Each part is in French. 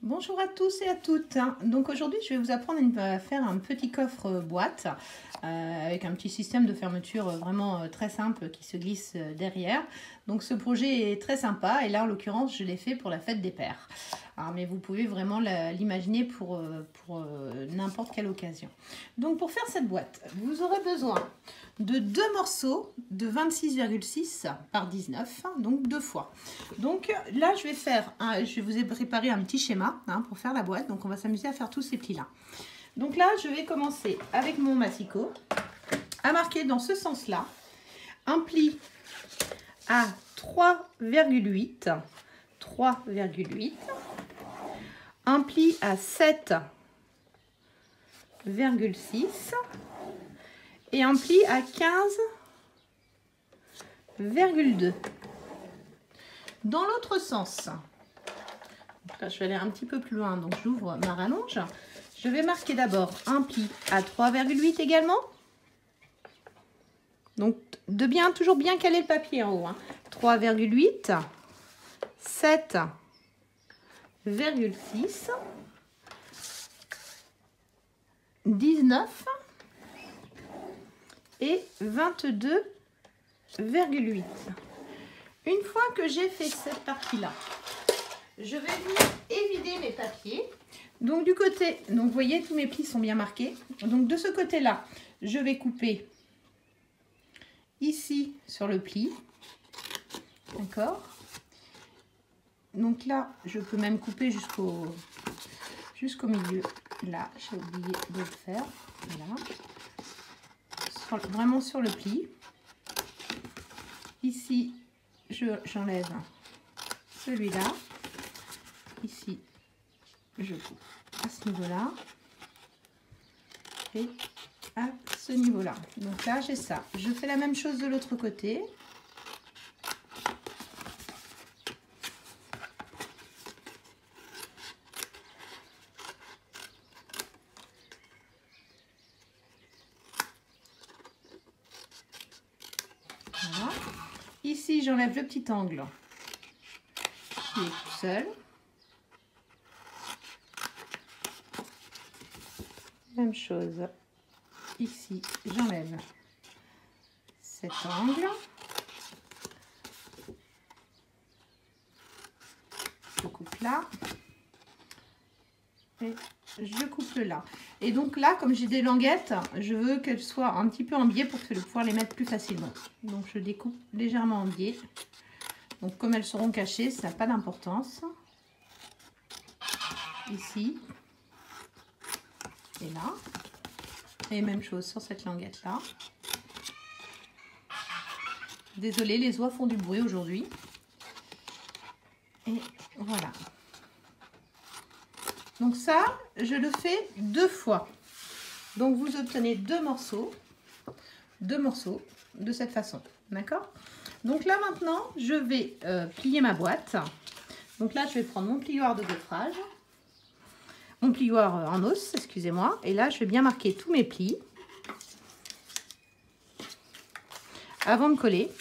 Bonjour à tous et à toutes. Donc aujourd'hui, je vais vous apprendre à faire un petit coffre boîte avec un petit système de fermeture vraiment très simple qui se glisse derrière. Donc ce projet est très sympa et là en l'occurrence, je l'ai fait pour la fête des pères. Alors, mais vous pouvez vraiment l'imaginer pour n'importe quelle occasion. Donc pour faire cette boîte, vous aurez besoin de deux morceaux de 26,6 par 19, donc deux fois. Donc là, je vous ai préparé un petit schéma pour faire la boîte. Donc on va s'amuser à faire tous ces plis-là. Donc là, je vais commencer avec mon massicot à marquer dans ce sens-là un pli à 3,8, un pli à 7,6 et un pli à 15,2. Dans l'autre sens, donc là je vais aller un petit peu plus loin, donc j'ouvre ma rallonge. Je vais marquer d'abord un pli à 3,8 également. Donc toujours bien caler le papier en haut. 3,8, 7,6, 19 et 22,8. Une fois que j'ai fait cette partie-là, je vais venir évider mes papiers. Donc du côté, donc vous voyez, tous mes plis sont bien marqués. Donc de ce côté-là, je vais couper ici sur le pli. D'accord? Donc là, je peux même couper jusqu'au milieu. Là, j'ai oublié de le faire. Voilà. Vraiment sur le pli. Ici, j'enlève celui-là. Ici, je coupe à ce niveau-là et à ce niveau-là. Donc là, j'ai ça. Je fais la même chose de l'autre côté. Voilà. Ici, j'enlève le petit angle qui est tout seul. Même chose. Ici, j'enlève cet angle. Je coupe là. Et je coupe là. Et donc là, comme j'ai des languettes, je veux qu'elles soient un petit peu en biais pour pouvoir les mettre plus facilement. Donc je découpe légèrement en biais. Donc comme elles seront cachées, ça n'a pas d'importance. Ici. Et là. Et même chose sur cette languette là. Désolée, les oies font du bruit aujourd'hui. Et voilà. Donc ça, je le fais deux fois. Donc vous obtenez deux morceaux de cette façon. D'accord? Donc là maintenant, je vais plier ma boîte. Donc là, je vais prendre mon plioir de gaufrage. Mon plioir en os, excusez-moi. Et là, je vais bien marquer tous mes plis avant de coller.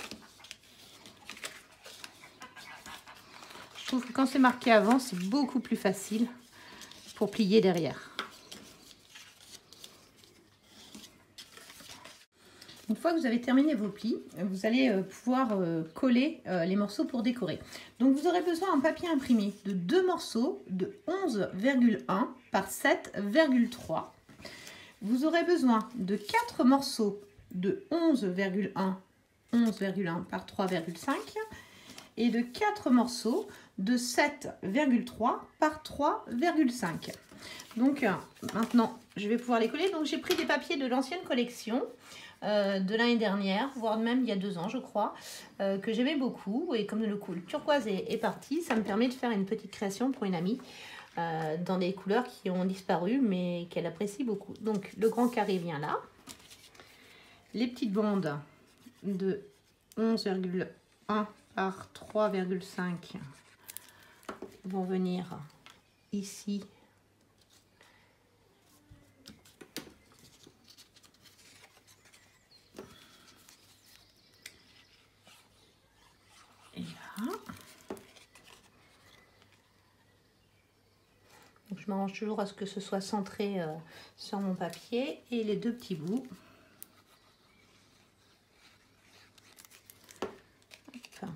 Je trouve que quand c'est marqué avant, c'est beaucoup plus facile pour plier derrière. Une fois que vous avez terminé vos plis, vous allez pouvoir coller les morceaux pour décorer. Donc vous aurez besoin d'un papier imprimé de deux morceaux de 11,1 par 7,3. Vous aurez besoin de 4 morceaux de 11,1 par 3,5 et de 4 morceaux de 7,3 par 3,5. Donc maintenant, je vais pouvoir les coller. Donc j'ai pris des papiers de l'ancienne collection. De l'année dernière, voire même il y a 2 ans je crois, que j'aimais beaucoup, et comme le turquoise est parti, ça me permet de faire une petite création pour une amie dans des couleurs qui ont disparu mais qu'elle apprécie beaucoup. Donc le grand carré vient là, les petites bandes de 11,1 par 3,5 vont venir ici. Et là. je m'arrange toujours à ce que ce soit centré sur mon papier. Et les deux petits bouts. Hop.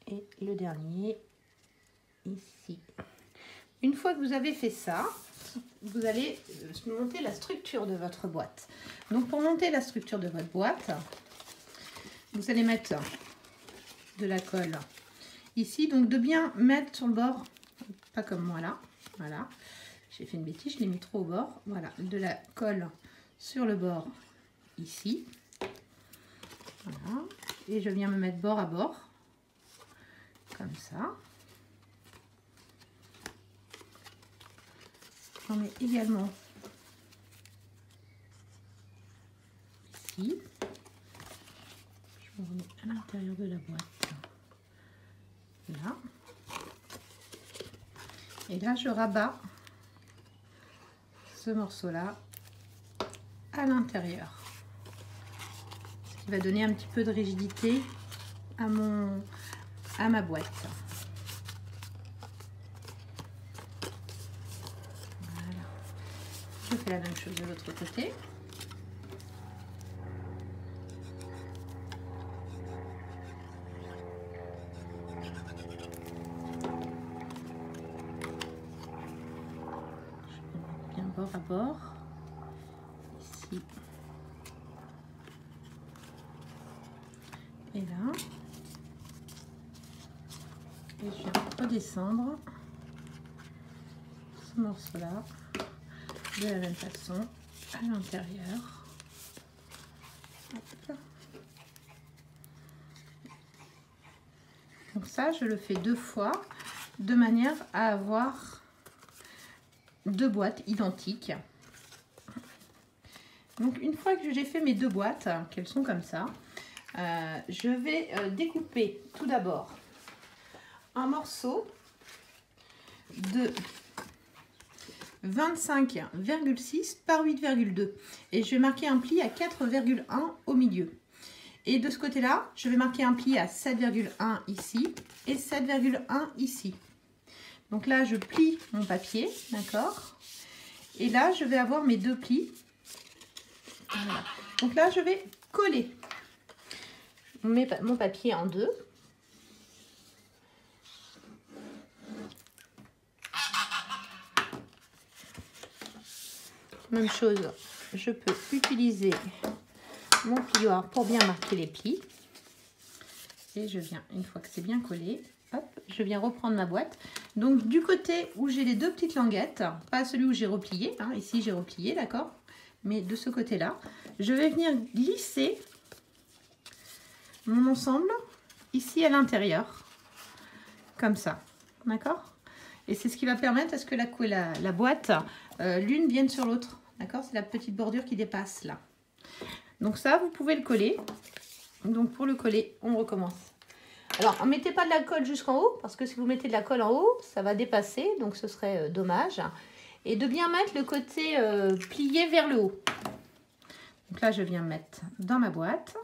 Et le dernier ici. Une fois que vous avez fait ça, vous allez monter la structure de votre boîte. Donc pour monter la structure de votre boîte, vous allez mettre de la colle ici. Donc de bien mettre sur le bord, pas comme moi là. Voilà, j'ai fait une bêtise, je l'ai mis trop au bord. Voilà, de la colle sur le bord ici. Voilà, et je viens me mettre bord à bord, comme ça. J'en mets également ici. Je me remets à l'intérieur de la boîte. Là. Et là, je rabats ce morceau-là à l'intérieur. Ce qui va donner un petit peu de rigidité à ma boîte. Je fais la même chose de l'autre côté. Je mets bien bord à bord. Ici. Et là. Et je viens redescendre ce morceau-là. De la même façon à l'intérieur. Donc ça, je le fais 2 fois de manière à avoir 2 boîtes identiques. Donc une fois que j'ai fait mes 2 boîtes, qu'elles sont comme ça, je vais découper tout d'abord un morceau de 25,6 par 8,2 et je vais marquer un pli à 4,1 au milieu. Et de ce côté-là, je vais marquer un pli à 7,1 ici et 7,1 ici. Donc là, je plie mon papier, d'accord? Et là, je vais avoir mes 2 plis. Voilà. Donc là, je vais coller mon papier en 2. Même chose, je peux utiliser mon plioir pour bien marquer les plis. Et je viens, une fois que c'est bien collé, hop, je viens reprendre ma boîte. Donc du côté où j'ai les 2 petites languettes, pas celui où j'ai replié, hein, ici j'ai replié, d'accord? Mais de ce côté-là, je vais venir glisser mon ensemble ici à l'intérieur, comme ça, d'accord? Et c'est ce qui va permettre à ce que la boîte, l'une vienne sur l'autre. D'accord, c'est la petite bordure qui dépasse là. Donc ça, vous pouvez le coller. Donc pour le coller, on recommence. Alors, ne mettez pas de la colle jusqu'en haut, parce que si vous mettez de la colle en haut, ça va dépasser, donc ce serait dommage. Et de bien mettre le côté plié vers le haut. Donc là, je viens mettre dans ma boîte.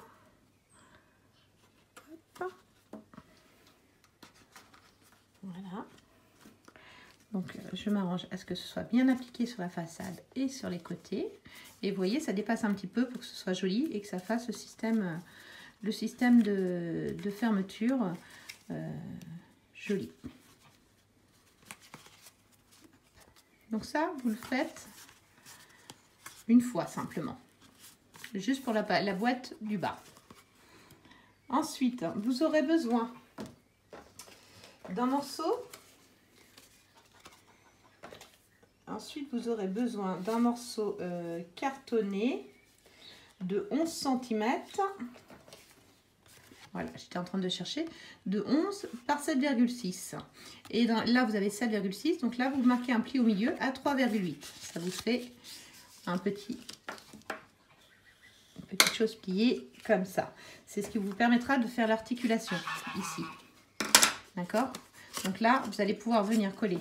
Hop. Voilà. Donc, je m'arrange à ce que ce soit bien appliqué sur la façade et sur les côtés. Et vous voyez, ça dépasse un petit peu pour que ce soit joli et que ça fasse le système de fermeture joli. Donc ça, vous le faites une fois simplement. Juste pour la boîte du bas. Ensuite, vous aurez besoin d'un morceau. Ensuite, vous aurez besoin d'un morceau cartonné de 11 cm. Voilà, j'étais en train de chercher. De 11 par 7,6. Et là, vous avez 7,6. Donc là, vous marquez un pli au milieu à 3,8. Ça vous fait une petite chose pliée comme ça. C'est ce qui vous permettra de faire l'articulation ici. D'accord? Donc là, vous allez pouvoir venir coller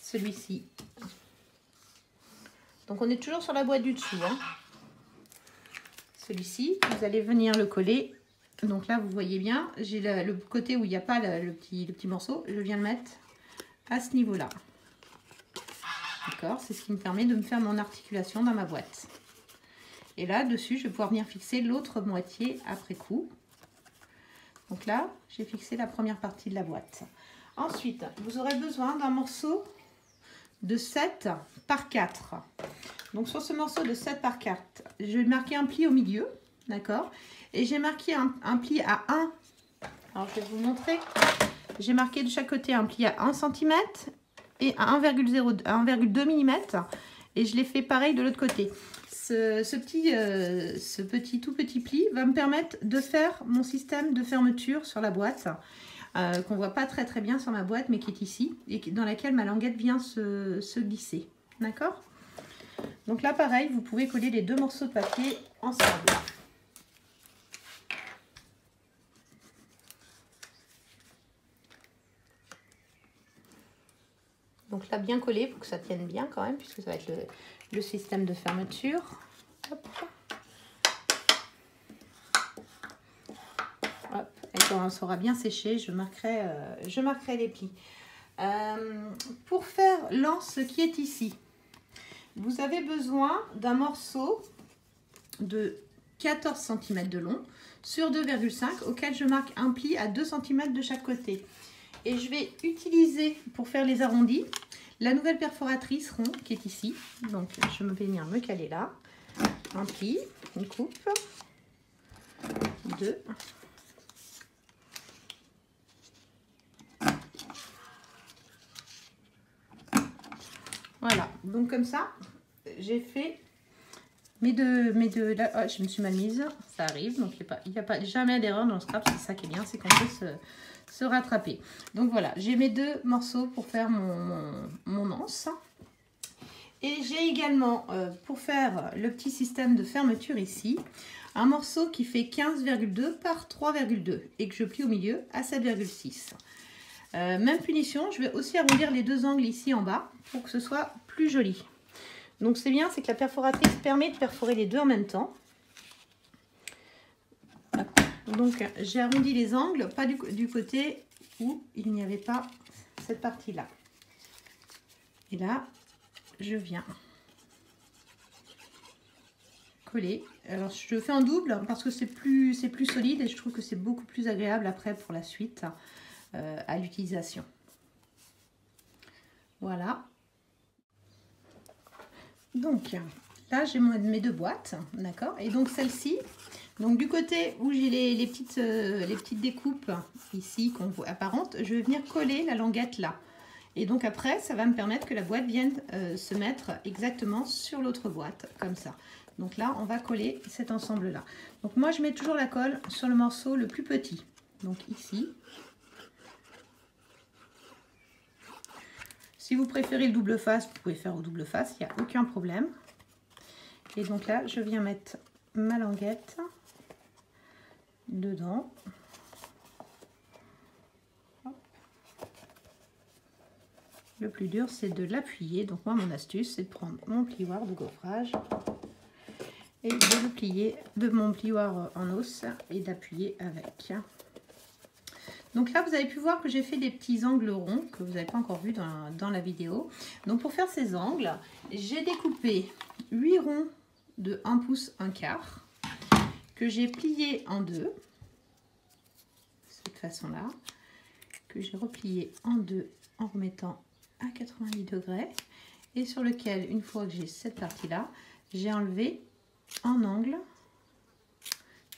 celui-ci Donc on est toujours sur la boîte du dessous, hein. Celui-ci, vous allez venir le coller. Donc là, vous voyez bien, j'ai le côté où il n'y a pas le petit morceau. Je viens le mettre à ce niveau-là. D'accord, c'est ce qui me permet de me faire mon articulation dans ma boîte. Et là, dessus, je vais pouvoir venir fixer l'autre moitié après coup. Donc là, j'ai fixé la première partie de la boîte. Ensuite, vous aurez besoin d'un morceau de 7 par 4. Donc sur ce morceau de 7 par 4, je vais marquer un pli au milieu, d'accord? Et j'ai marqué un pli à 1. Alors je vais vous montrer. J'ai marqué de chaque côté un pli à 1 cm et à 1,2 mm. Et je l'ai fait pareil de l'autre côté. Ce tout petit pli va me permettre de faire mon système de fermeture sur la boîte. Qu'on ne voit pas très bien sur ma boîte, mais qui est ici, et dans laquelle ma languette vient se glisser. D'accord? Donc là, pareil, vous pouvez coller les deux morceaux de papier ensemble. Donc là, bien collé pour que ça tienne bien quand même, puisque ça va être le système de fermeture. Hop. Hop. Et quand ça aura bien séché, je marquerai les plis. Pour faire l'anse qui est ici, vous avez besoin d'un morceau de 14 cm de long sur 2,5 auquel je marque un pli à 2 cm de chaque côté. Et je vais utiliser pour faire les arrondis la nouvelle perforatrice rond qui est ici. Donc je vais venir me caler là. Un pli, une coupe, 2. Voilà, donc comme ça, j'ai fait mes deux là, oh, je me suis mal mise, ça arrive, donc il n'y a pas jamais d'erreur dans le scrap, c'est ça qui est bien, c'est qu'on peut se rattraper. Donc voilà, j'ai mes deux morceaux pour faire mon anse. Et j'ai également, pour faire le petit système de fermeture ici, un morceau qui fait 15,2 par 3,2 et que je plie au milieu à 7,6. Même punition, je vais aussi arrondir les deux angles ici en bas pour que ce soit plus joli. Donc c'est bien, c'est que la perforatrice permet de perforer les deux en même temps. Donc j'ai arrondi les angles, pas du côté où il n'y avait pas cette partie-là. Et là, je viens coller. Alors je fais en double parce que c'est plus solide et je trouve que c'est beaucoup plus agréable après pour la suite. À l'utilisation. Voilà. Donc là j'ai mes deux boîtes, d'accord. Et donc celle-ci, donc du côté où j'ai les petites découpes ici qu'on voit apparentes, je vais venir coller la languette là. Et donc après ça va me permettre que la boîte vienne se mettre exactement sur l'autre boîte comme ça. Donc là on va coller cet ensemble là. Donc moi je mets toujours la colle sur le morceau le plus petit. Donc ici. Si vous préférez le double face, vous pouvez faire au double face, il n'y a aucun problème. Et donc là, je viens mettre ma languette dedans. Hop. Le plus dur, c'est de l'appuyer. Donc moi, mon astuce, c'est de prendre mon plioir de gaufrage et de le plier de mon plioir en os et d'appuyer avec. Donc là, vous avez pu voir que j'ai fait des petits angles ronds que vous n'avez pas encore vu dans la vidéo. Donc pour faire ces angles, j'ai découpé 8 ronds de 1 pouce 1 quart que j'ai plié en deux, de cette façon-là, que j'ai replié en deux en remettant à 90 degrés et sur lequel, une fois que j'ai cette partie-là, j'ai enlevé un angle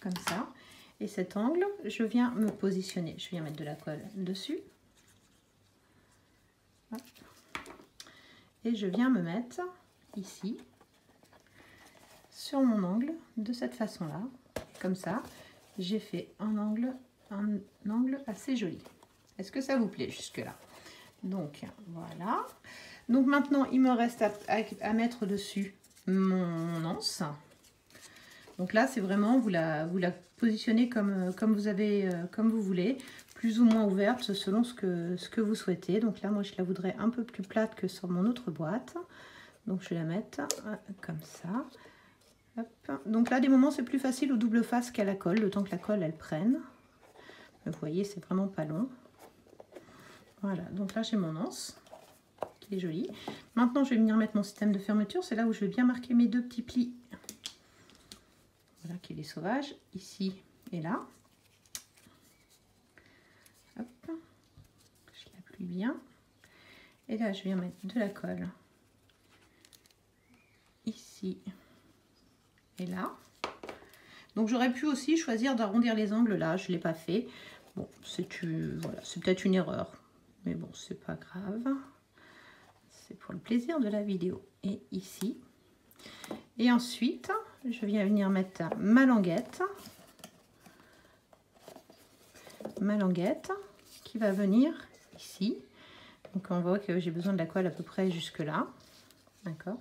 comme ça. Et cet angle, je viens me positionner. Je viens mettre de la colle dessus. Hop. Et je viens me mettre ici, sur mon angle, de cette façon-là. Comme ça, j'ai fait un angle assez joli. Est-ce que ça vous plaît jusque-là? Donc, voilà. Donc maintenant, il me reste à mettre dessus mon anse. Donc là, c'est vraiment, vous la positionnez comme vous voulez, plus ou moins ouverte selon ce que vous souhaitez. Donc là, moi, je la voudrais un peu plus plate que sur mon autre boîte. Donc je vais la mettre comme ça. Hop. Donc là, des moments, c'est plus facile au double face qu'à la colle, le temps que la colle, elle prenne. Vous voyez, c'est vraiment pas long. Voilà, donc là, j'ai mon anse, qui est jolie. Maintenant, je vais venir mettre mon système de fermeture. C'est là où je vais bien marquer mes deux petits plis. Voilà, qui est les sauvages, ici et là. Hop. Je l'appuie bien. Et là, je viens mettre de la colle. Ici et là. Donc j'aurais pu aussi choisir d'arrondir les angles là, je ne l'ai pas fait. Bon, voilà, c'est peut-être une erreur, mais bon, c'est pas grave. C'est pour le plaisir de la vidéo. Et ici. Et ensuite, je viens venir mettre ma languette. Ma languette qui va venir ici. Donc on voit que j'ai besoin de la colle à peu près jusque là. D'accord.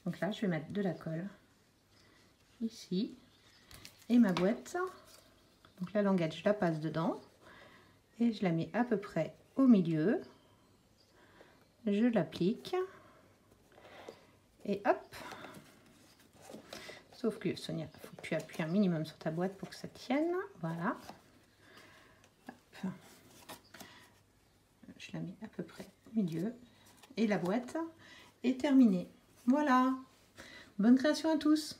Donc là, je vais mettre de la colle ici. Et ma boîte. Donc la languette, je la passe dedans. Et je la mets à peu près au milieu. Je l'applique. Et hop. Sauf que Sonia, il faut que tu appuies un minimum sur ta boîte pour que ça tienne. Voilà. Hop. Je la mets à peu près au milieu. Et la boîte est terminée. Voilà. Bonne création à tous.